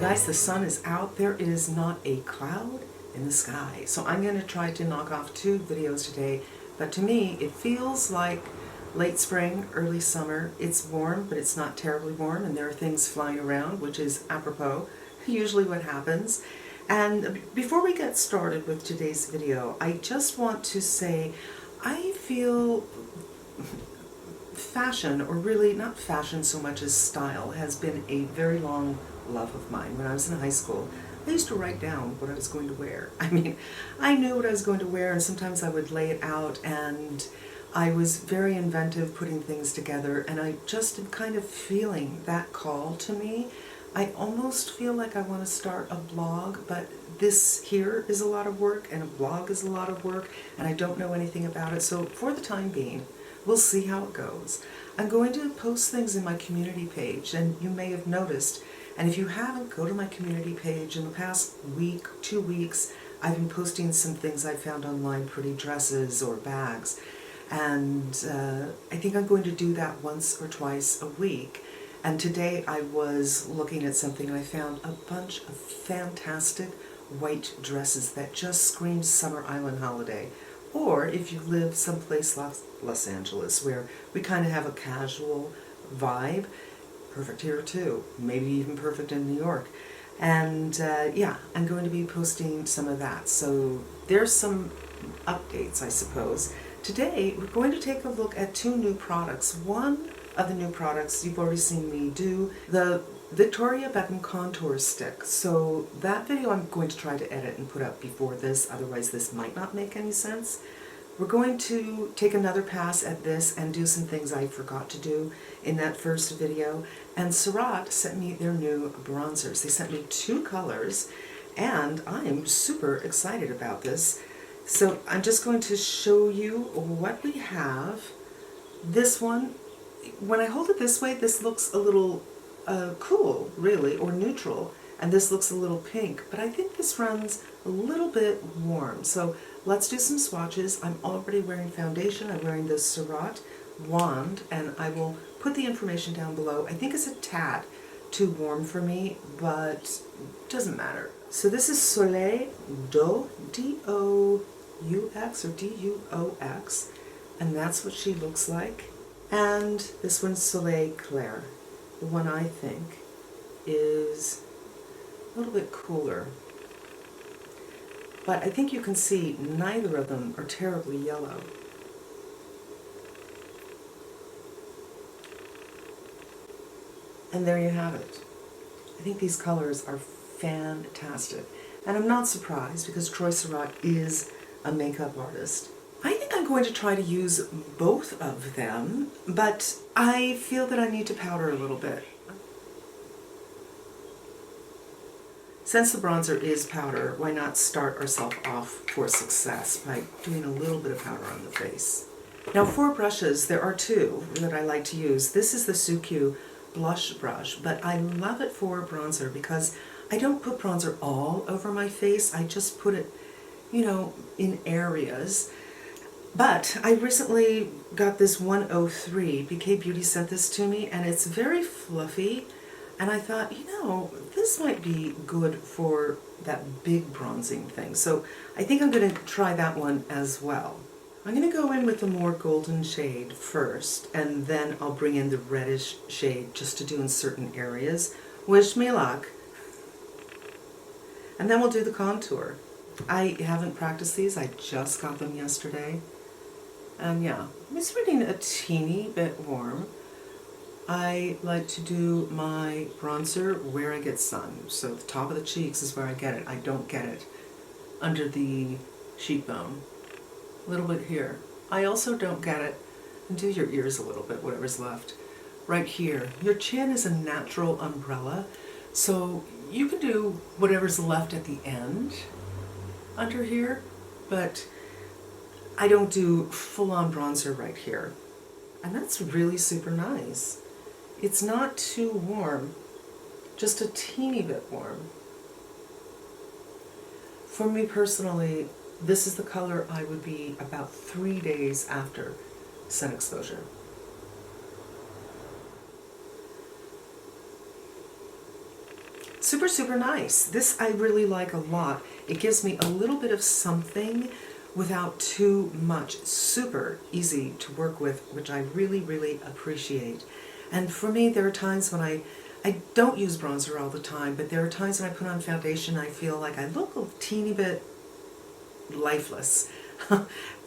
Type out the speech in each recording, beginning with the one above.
You guys, the sun is out. There is not a cloud in the sky. So I'm going to try to knock off 2 videos today. But to me, it feels like late spring, early summer. It's warm, but it's not terribly warm. And there are things flying around, which is apropos, usually what happens. And before we get started with today's video, I just want to say I feel fashion, or really not fashion so much as style, has been a very long love of mine. When I was in high school, I used to write down what I was going to wear. I mean, I knew what I was going to wear, and sometimes I would lay it out, and I was very inventive putting things together, and I just am kind of feeling that call to me. I almost feel like I want to start a blog, but this here is a lot of work, and a blog is a lot of work, and I don't know anything about it. So for the time being, we'll see how it goes. I'm going to post things in my community page, and you may have noticed, and if you haven't, go to my community page. In the past week, 2 weeks, I've been posting some things I found online, pretty dresses or bags, and I think I'm going to do that once or twice a week. And today I was looking at something and I found a bunch of fantastic white dresses that just scream summer island holiday. Or if you live someplace like Los Angeles where we kind of have a casual vibe, perfect here too. Maybe even perfect in New York. And yeah, I'm going to be posting some of that. So there's some updates, I suppose. Today we're going to take a look at 2 new products. One of the new products you've already seen me do, the Victoria Beckham contour stick. So that video I'm going to try to edit and put up before this, otherwise this might not make any sense. We're going to take another pass at this and do some things I forgot to do in that first video. And Surratt sent me their new bronzers. They sent me 2 colors, and I'm super excited about this. So I'm just going to show you what we have. This one, when I hold it this way, this looks a little cool, really, or neutral, and this looks a little pink, but I think this runs a little bit warm. So let's do some swatches. I'm already wearing foundation. I'm wearing the Surratt wand, and I will put the information down below. I think it's a tad too warm for me, but it doesn't matter. So this is Soleil Doux, D-O-U-X or D-U-O-X, and that's what she looks like. And this one's Soleil Clair. The one I think is a little bit cooler. But I think you can see neither of them are terribly yellow. And there you have it. I think these colors are fantastic. And I'm not surprised because Troy Surratt is a makeup artist. I think I'm going to try to use both of them, but I feel that I need to powder a little bit. Since the bronzer is powder, why not start ourselves off for success by doing a little bit of powder on the face. Now for brushes, there are 2 that I like to use. This is the Suq blush brush, but I love it for bronzer because I don't put bronzer all over my face. I just put it, you know, in areas. But I recently got this 103. BK Beauty sent this to me, and it's very fluffy. And I thought, you know, this might be good for that big bronzing thing. So I think I'm going to try that one as well. I'm going to go in with the more golden shade first, and then I'll bring in the reddish shade just to do in certain areas. Wish me luck. And then we'll do the contour. I haven't practiced these. I just got them yesterday. And yeah, it's getting a teeny bit warm. I like to do my bronzer where I get sun. So the top of the cheeks is where I get it. I don't get it under the cheekbone. A little bit here. I also don't get it, and do your ears a little bit, whatever's left. Right here. Your chin is a natural umbrella, so you can do whatever's left at the end under here, but I don't do full-on bronzer right here. And that's really super nice. It's not too warm, just a teeny bit warm. For me personally, this is the color I would be about 3 days after sun exposure. Super, super nice. This I really like a lot. It gives me a little bit of something without too much. Super easy to work with, which I really, really appreciate. And for me, there are times when I don't use bronzer all the time, but there are times when I put on foundation, I feel like I look a teeny bit lifeless.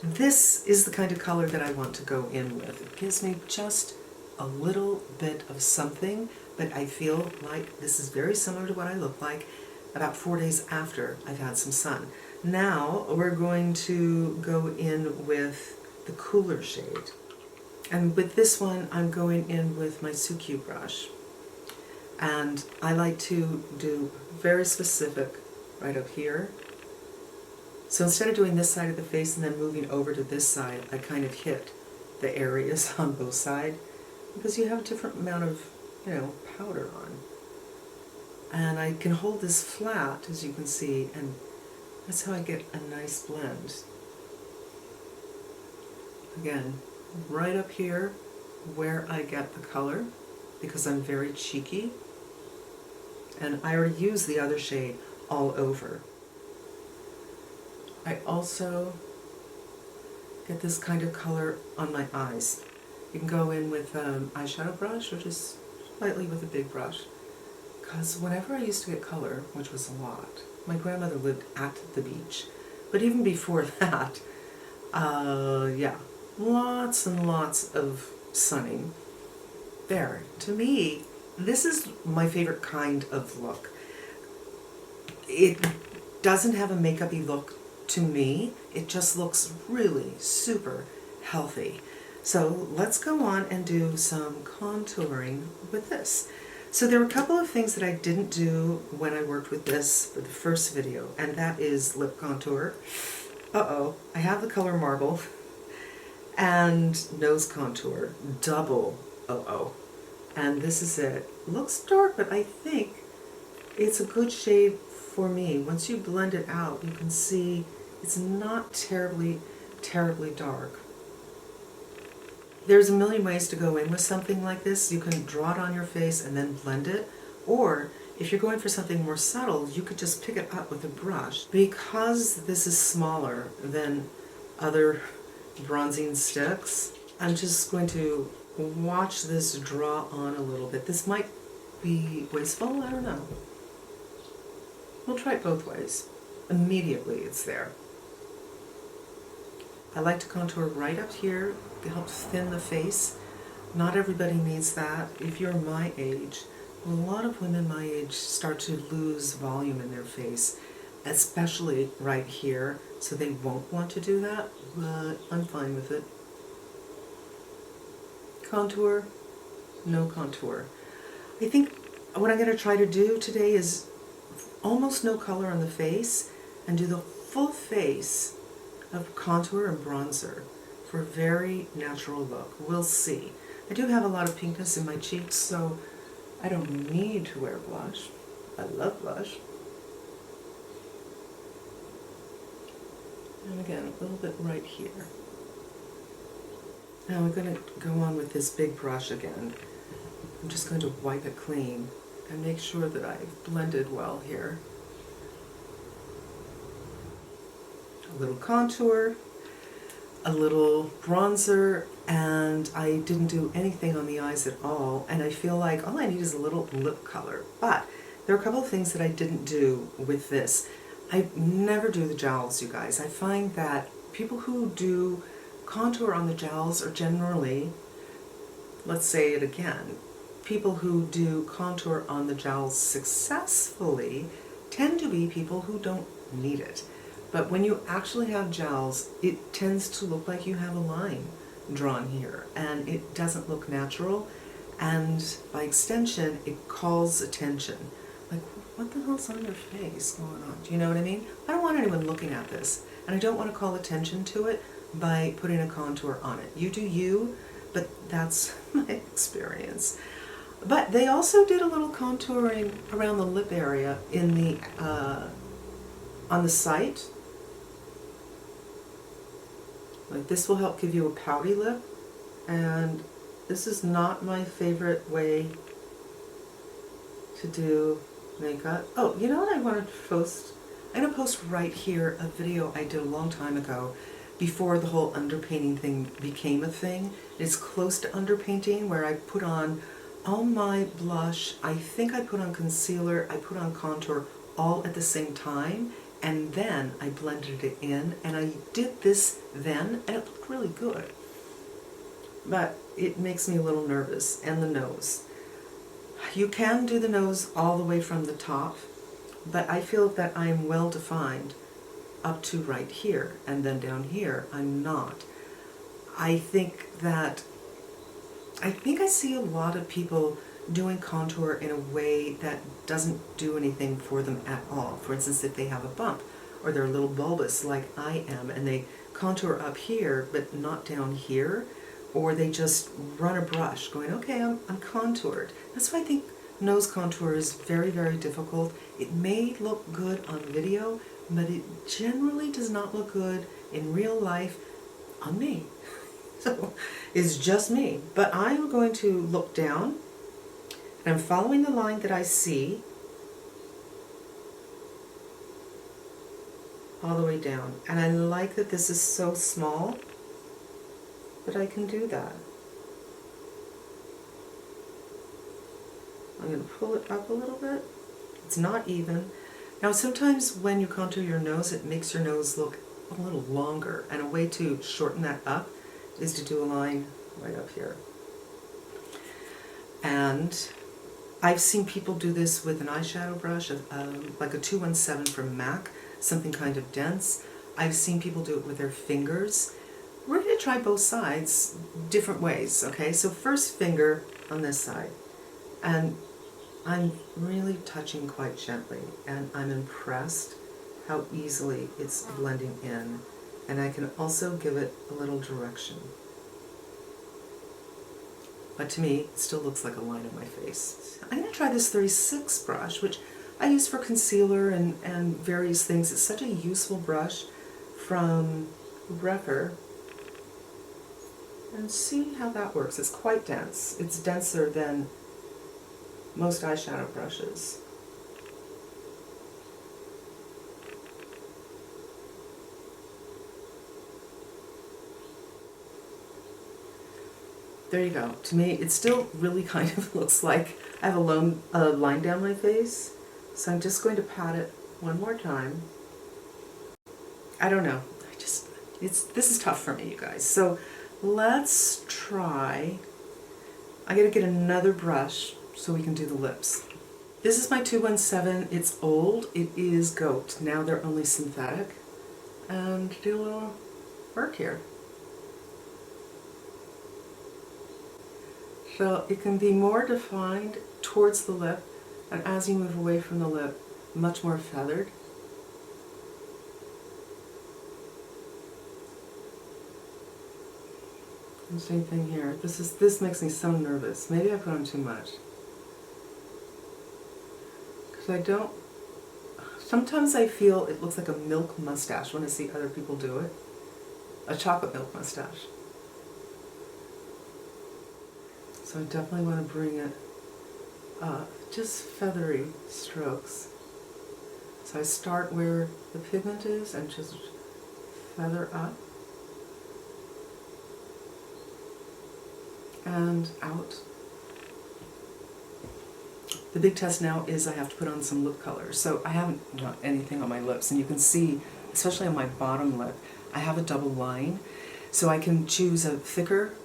This is the kind of color that I want to go in with. It gives me just a little bit of something, but I feel like this is very similar to what I look like about 4 days after I've had some sun. Now we're going to go in with the cooler shade. And with this one, I'm going in with my Suki brush. And I like to do very specific right up here. So instead of doing this side of the face and then moving over to this side, I kind of hit the areas on both sides because you have a different amount of, powder on. And I can hold this flat, as you can see, and that's how I get a nice blend. Again, right up here where I get the color, because I'm very cheeky. And I already used the other shade all over. I also get this kind of color on my eyes. You can go in with eyeshadow brush or just lightly with a big brush. Because whenever I used to get color, which was a lot, my grandmother lived at the beach. But even before that, yeah, lots and lots of sunning. There, to me, this is my favorite kind of look. It doesn't have a makeup-y look to me. It just looks really super healthy. So let's go on and do some contouring with this. So there were a couple of things that I didn't do when I worked with this for the first video, and that is lip contour. Uh-oh, I have the color Marble, and nose contour, double uh-oh. And this is it. Looks dark, but I think it's a good shade for me. Once you blend it out, you can see it's not terribly, terribly dark. There's a million ways to go in with something like this. You can draw it on your face and then blend it, or if you're going for something more subtle, you could just pick it up with a brush. Because this is smaller than other bronzing sticks, I'm just going to watch this draw on a little bit. This might be wasteful, I don't know. We'll try it both ways. Immediately it's there. I like to contour right up here. It helps thin the face. Not everybody needs that. If you're my age, a lot of women my age start to lose volume in their face, especially right here, so they won't want to do that, but I'm fine with it. Contour, no contour. I think what I'm going to try to do today is almost no color on the face and do the full face of contour and bronzer for a very natural look. We'll see. I do have a lot of pinkness in my cheeks, so I don't need to wear blush. I love blush. And again, a little bit right here. Now I'm going to go on with this big brush again. I'm just going to wipe it clean and make sure that I've blended well here. A little contour, a little bronzer, and I didn't do anything on the eyes at all, and I feel like all I need is a little lip color. But there are a couple of things that I didn't do with this. I never do the jowls, you guys. I find that people who do contour on the jowls are generally, let's say it again, people who do contour on the jowls successfully tend to be people who don't need it. But when you actually have jowls, it tends to look like you have a line drawn here, and it doesn't look natural, and by extension, it calls attention. Like, what the hell's on their face going on? Do you know what I mean? I don't want anyone looking at this, and I don't want to call attention to it by putting a contour on it. You do you, but that's my experience. But they also did a little contouring around the lip area in the on the site. Like, this will help give you a pouty lip, and this is not my favorite way to do makeup. Oh, you know what I want to post? I'm going to post right here a video I did a long time ago before the whole underpainting thing became a thing. It's close to underpainting, where I put on all my blush, I think I put on concealer, I put on contour all at the same time, and then I blended it in, and I did this then, and it looked really good. But it makes me a little nervous, and the nose. You can do the nose all the way from the top, but I feel that I'm well defined up to right here, and then down here I'm not. I think I see a lot of people doing contour in a way that doesn't do anything for them at all. For instance, if they have a bump or they're a little bulbous like I am, and they contour up here but not down here, or they just run a brush going, okay, I'm contoured. That's why I think nose contour is very, very difficult. It may look good on video, but it generally does not look good in real life on me. So it's just me. But I'm going to look down, and I'm following the line that I see all the way down. And I like that this is so small, but I can do that. I'm going to pull it up a little bit. It's not even. Now sometimes when you contour your nose, it makes your nose look a little longer, and a way to shorten that up is to do a line right up here. And I've seen people do this with an eyeshadow brush, like a 217 from MAC, something kind of dense. I've seen people do it with their fingers. We're going to try both sides different ways, okay? So first finger on this side, and I'm really touching quite gently, and I'm impressed how easily it's blending in. And I can also give it a little direction. But to me, it still looks like a line on my face. I'm going to try this 36 brush, which I use for concealer and various things. It's such a useful brush from Recker. And see how that works. It's quite dense. It's denser than most eyeshadow brushes. There you go. To me, it still really kind of looks like I have a line down my face. So I'm just going to pat it one more time. I don't know. This is tough for me, you guys. So let's try. I'm going to get another brush so we can do the lips. This is my 217. It's old. It is goat. Now they're only synthetic. And do a little work here. So it can be more defined towards the lip, and as you move away from the lip, much more feathered. And same thing here. This makes me so nervous. Maybe I put on too much. Because sometimes I feel it looks like a milk mustache when I see other people do it. A chocolate milk mustache. So I definitely want to bring it up, just feathery strokes. So I start where the pigment is and just feather up and out. The big test now is I have to put on some lip color. So I haven't done anything on my lips, and you can see, especially on my bottom lip, I have a double line. So I can choose a thicker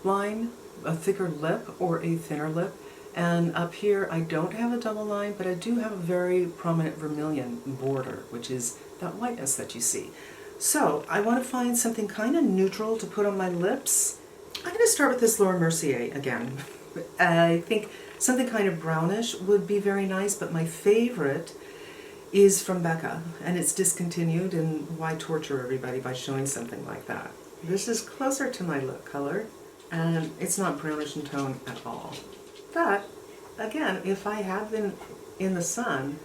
line, a thicker lip, or a thinner lip. And up here I don't have a double line, but I do have a very prominent vermilion border, which is that whiteness that you see. So I want to find something kind of neutral to put on my lips. I'm going to start with this Laura Mercier again. I think something kind of brownish would be very nice, but my favorite is from Beckham, and it's discontinued, and why torture everybody by showing something like that? This is closer to my lip color, and it's not brownish in tone at all. But, again, if I had been in the sun,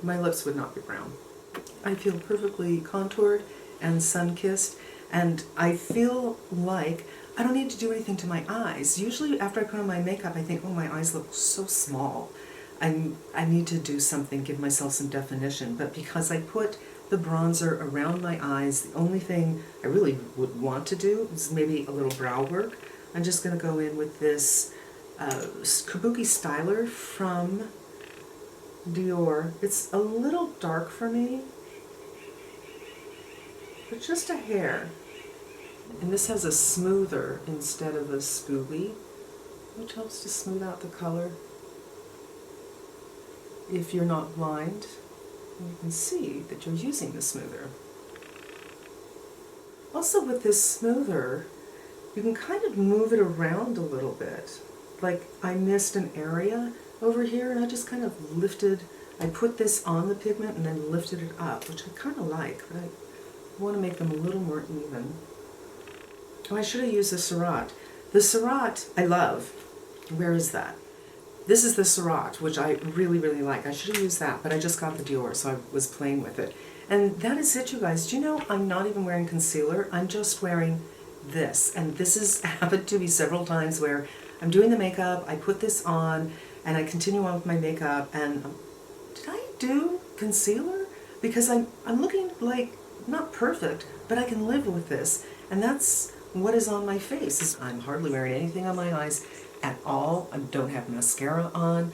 my lips would not be brown. I feel perfectly contoured and sun-kissed, and I feel like I don't need to do anything to my eyes. Usually after I put on my makeup, I think, oh, my eyes look so small. I need to do something, give myself some definition, but because I put the bronzer around my eyes, the only thing I really would want to do is maybe a little brow work. I'm just going to go in with this Kabuki styler from Dior. It's a little dark for me, but just a hair. And this has a smoother instead of a spoolie, which helps to smooth out the color. If you're not blind, you can see that you're using the smoother. Also with this smoother, you can kind of move it around a little bit. Like I missed an area over here and I just kind of lifted, I put this on the pigment and then lifted it up, which I kind of like, but I want to make them a little more even. Oh, I should have used the Surratt. The Surratt I love. Where is that? This is the Surratt, which I really, really like. I should have used that, but I just got the Dior, so I was playing with it. And that is it, you guys. Do you know I'm not even wearing concealer? I'm just wearing this. And this has happened to me several times where I'm doing the makeup, I put this on, and I continue on with my makeup, and did I do concealer? Because I'm looking like, not perfect, but I can live with this. And that's what is on my face. I'm hardly wearing anything on my eyes at all. I don't have mascara on.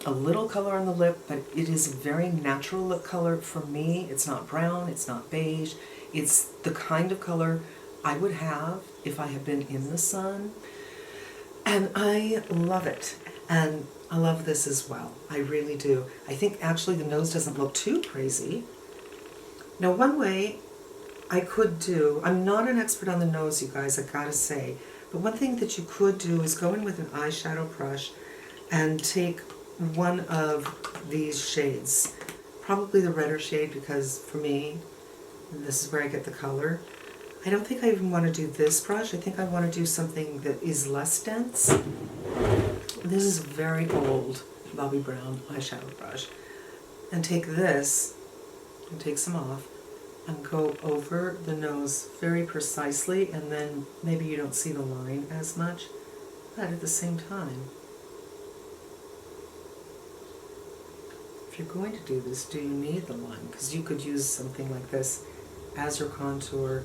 A little color on the lip, but it is a very natural lip color for me. It's not brown, it's not beige. It's the kind of color I would have if I had been in the sun. And I love it. And I love this as well. I really do. I think actually the nose doesn't look too crazy. Now one way I could do, I'm not an expert on the nose, you guys, I gotta say, but one thing that you could do is go in with an eyeshadow brush and take one of these shades, probably the redder shade, because for me, this is where I get the color. I don't think I even want to do this brush. I think I want to do something that is less dense. This is a very old Bobbi Brown eyeshadow brush. And take this, and take some off, and go over the nose very precisely, and then maybe you don't see the line as much, but at the same time, if you're going to do this, do you need the line? Because you could use something like this as your contour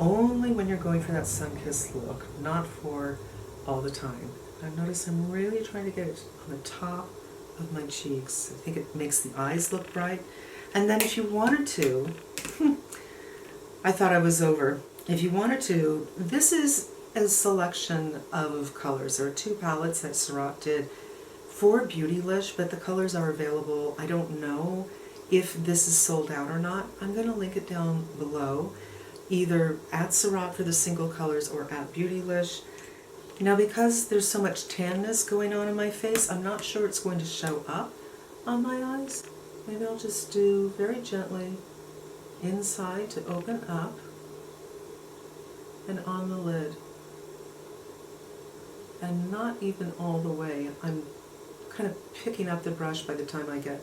only when you're going for that sun-kissed look, not for all the time. I've noticed I'm really trying to get it on the top of my cheeks. I think it makes the eyes look bright. And then if you wanted to, I thought I was over. If you wanted to, this is a selection of colors. There are 2 palettes that Surratt did for Beautylish, but the colors are available. I don't know if this is sold out or not. I'm going to link it down below, either at Surratt for the single colors or at Beautylish. Now because there's so much tanness going on in my face, I'm not sure it's going to show up on my eyes. Maybe I'll just do very gently inside to open up and on the lid. And not even all the way. I'm kind of picking up the brush by the time I get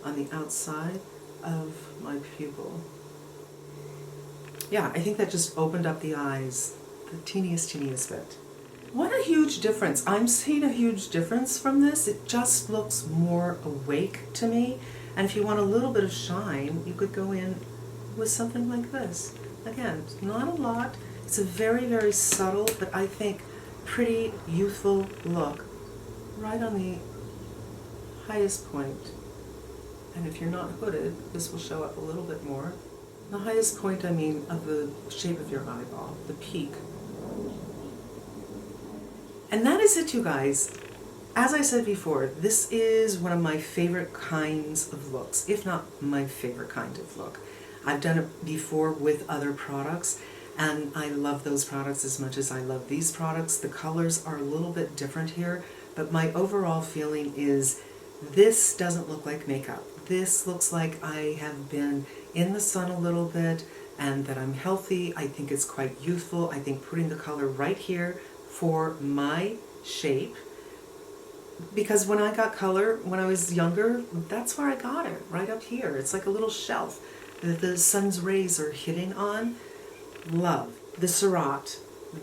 on the outside of my pupil. Yeah, I think that just opened up the eyes the teeniest bit. What a huge difference. I'm seeing a huge difference from this. It just looks more awake to me. And if you want a little bit of shine, you could go in with something like this. Again, not a lot. It's a very, very subtle, but I think pretty youthful look right on the highest point. And if you're not hooded, this will show up a little bit more. The highest point, I mean, of the shape of your eyeball, the peak. And that is it, you guys. As I said before, this is one of my favorite kinds of looks, if not my favorite kind of look. I've done it before with other products, and I love those products as much as I love these products. The colors are a little bit different here, but my overall feeling is this doesn't look like makeup. This looks like I have been in the sun a little bit and that I'm healthy. I think it's quite youthful. I think putting the color right here for my shape, because when I got color when I was younger, that's where I got it, right up here. It's like a little shelf that the sun's rays are hitting on. Love. The Surratt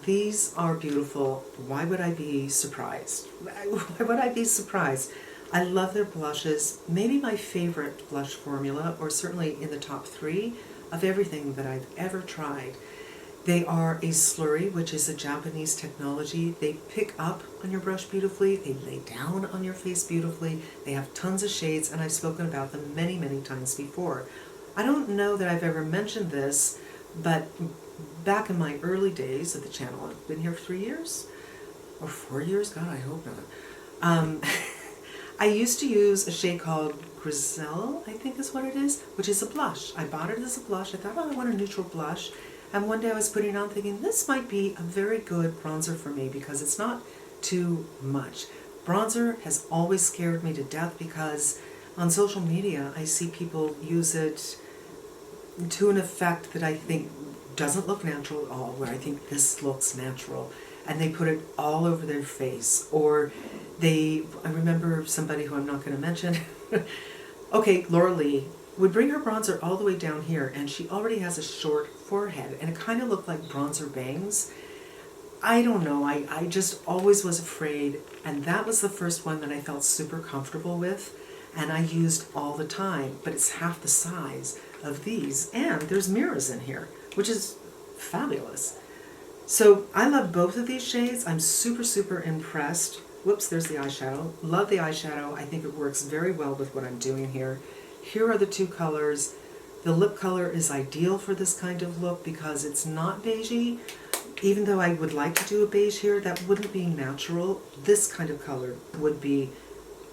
These are beautiful. Why would I be surprised? Why would I be surprised? I love their blushes. Maybe my favorite blush formula, or certainly in the top 3 of everything that I've ever tried. They are a slurry, which is a Japanese technology. They pick up on your brush beautifully. They lay down on your face beautifully. They have tons of shades, and I've spoken about them many, many times before. I don't know that I've ever mentioned this, but back in my early days of the channel, I've been here for 3 years? Or 4 years? God, I hope not. I used to use a shade called Griselle, I think is what it is, which is a blush. I bought it as a blush. I thought, oh, I want a neutral blush. And one day I was putting it on thinking, this might be a very good bronzer for me because it's not too much. Bronzer has always scared me to death because on social media I see people use it to an effect that I think doesn't look natural at all, where I think this looks natural. And they put it all over their face. Or I remember somebody who I'm not going to mention, okay, Laura Lee, would bring her bronzer all the way down here, and she already has a short forehead, and it kind of looked like bronzer bangs. I don't know, I just always was afraid, and that was the first one that I felt super comfortable with, and I used all the time, but it's half the size of these, and there's mirrors in here, which is fabulous. So I love both of these shades. I'm super, super impressed. Whoops, there's the eyeshadow. Love the eyeshadow. I think it works very well with what I'm doing here. Here are the 2 colors. The lip color is ideal for this kind of look because it's not beigey. Even though I would like to do a beige here, that wouldn't be natural. This kind of color would be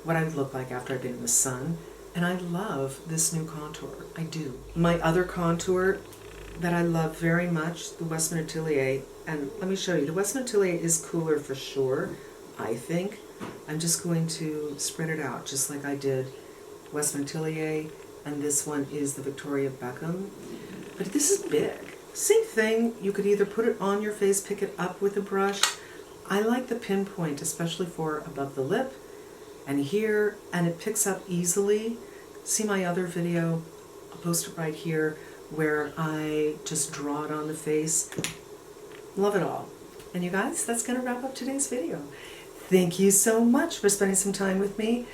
what I would look like after I've been in the sun. And I love this new contour. I do. My other contour that I love very much, the Westman Atelier, and let me show you. The Westman Atelier is cooler for sure, I think. I'm just going to spread it out just like I did Westman Atelier, and this one is the Victoria Beckham. But this is big. Same thing, you could either put it on your face, pick it up with a brush. I like the pinpoint, especially for above the lip and here, and it picks up easily. See my other video, I'll post it right here, where I just draw it on the face. Love it all. And you guys, that's going to wrap up today's video. Thank you so much for spending some time with me.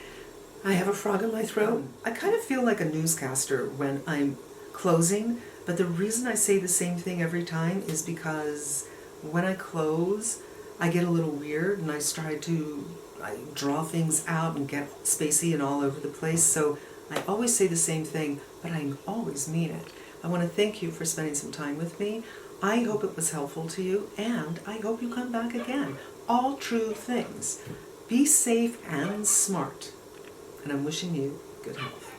I have a frog in my throat. I kind of feel like a newscaster when I'm closing, but the reason I say the same thing every time is because when I close, I get a little weird and I draw things out and get spacey and all over the place. So I always say the same thing, but I always mean it. I want to thank you for spending some time with me. I hope it was helpful to you, and I hope you come back again. All true things. Be safe and smart. And I'm wishing you good health.